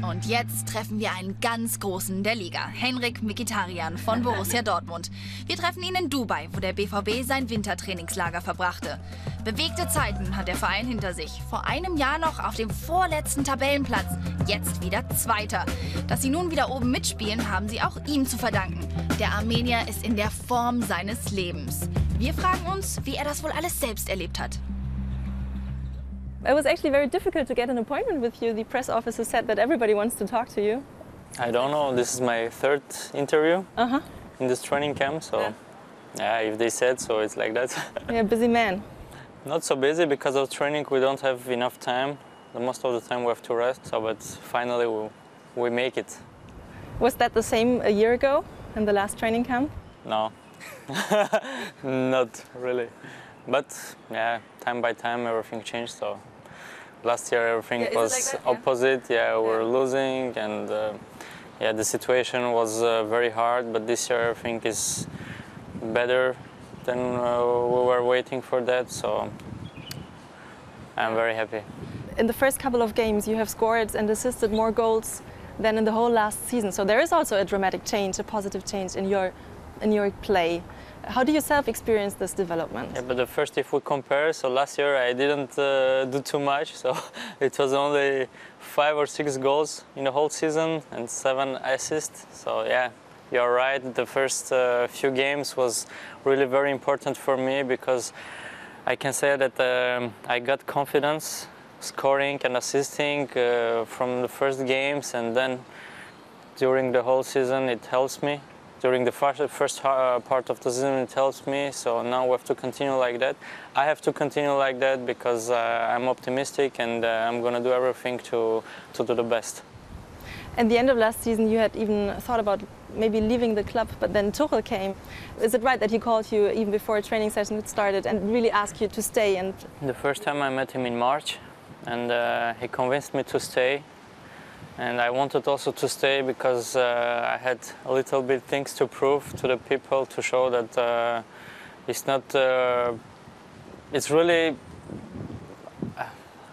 Und jetzt treffen wir einen ganz Großen der Liga, Henrik Mkitaryan von Borussia Dortmund. Wir treffen ihn in Dubai, wo der BVB sein Wintertrainingslager verbrachte. Bewegte Zeiten hat der Verein hinter sich. Vor einem Jahr noch auf dem vorletzten Tabellenplatz, jetzt wieder Zweiter. Dass sie nun wieder oben mitspielen, haben sie auch ihm zu verdanken. Der Armenier ist in der Form seines Lebens. Wir fragen uns, wie er das wohl alles selbst erlebt hat. It was actually very difficult to get an appointment with you. The press officer said that everybody wants to talk to you. I don't know. This is my third interview in this training camp. So, yeah, if they said so, it's like that. You're a busy man. Not so busy because of training. We don't have enough time. Most of the time we have to rest. So, but finally we make it. Was that the same a year ago in the last training camp? No, not really. But yeah, time by time everything changed. So last year everything was like that, opposite. Yeah, we were losing, and yeah, the situation was very hard. But this year everything is better than we were waiting for that. So I'm very happy. In the first couple of games, you have scored and assisted more goals than in the whole last season. So there is also a dramatic change, a positive change in your play. How do you self-experience this development? Yeah, but the first, if we compare, so last year I didn't do too much, so it was only 5 or 6 goals in the whole season and 7 assists. So yeah, you're right. The first few games was really very important for me because I can say that I got confidence scoring and assisting from the first games, and then during the whole season it helps me. During the first part of the season it helps me, so now we have to continue like that. I have to continue like that because I'm optimistic, and I'm going to do everything to do the best. At the end of last season you had even thought about maybe leaving the club, but then Tuchel came. Is it right that he called you even before a training session had started and really asked you to stay? And the first time I met him in March, and he convinced me to stay. And I wanted also to stay because I had a little bit things to prove to the people, to show that it's not, it's really,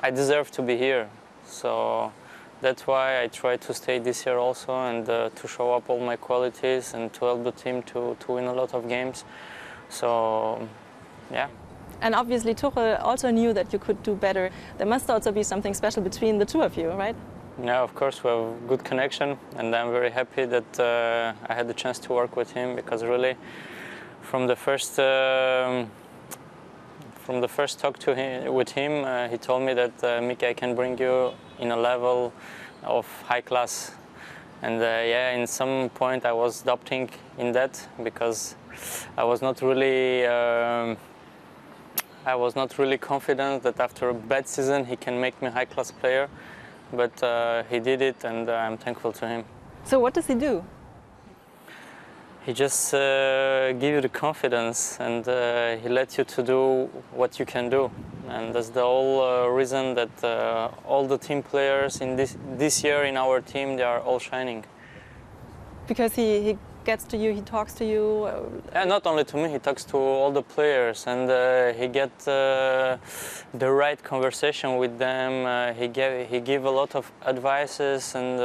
I deserve to be here. So that's why I tried to stay this year also, and to show up all my qualities and to help the team to win a lot of games. So, yeah. And obviously Tuchel also knew that you could do better. There must also be something special between the two of you, right? Yeah, of course, we have a good connection, and I'm very happy that I had the chance to work with him, because really, from the first talk with him, he told me that Miki, I can bring you in a level of high class, and yeah, in some point I was doubting in that because I was not really confident that after a bad season he can make me a high class player. But he did it, and I'm thankful to him. So what does he do? He just gives you the confidence, and he lets you to do what you can do. And that's the whole reason that all the team players in this year in our team, they are all shining. Because he gets to you, he talks to you? Yeah, not only to me, he talks to all the players, and he gets the right conversation with them. He give a lot of advices, and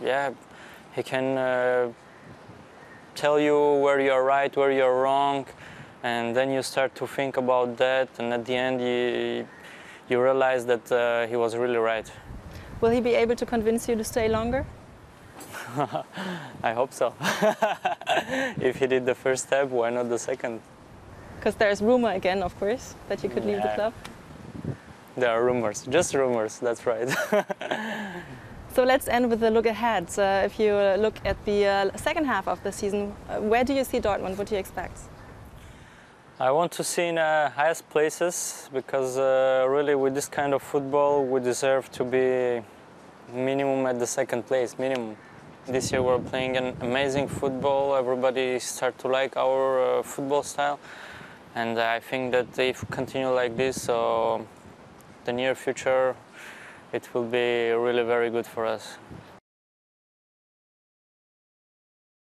yeah, he can tell you where you're right, where you're wrong, and then you start to think about that, and at the end you realize that he was really right. Will he be able to convince you to stay longer? I hope so. If he did the first step, why not the second? Because there's rumor again, of course, that you could leave the club. There are rumors, just rumors, that's right. So let's end with a look ahead. If you look at the second half of the season, where do you see Dortmund? What do you expect? I want to see in the highest places, because really with this kind of football we deserve to be minimum at the second place, minimum. This year we're playing an amazing football. Everybody start to like our football style, and I think that if we continue like this, so the near future, it will be really very good for us.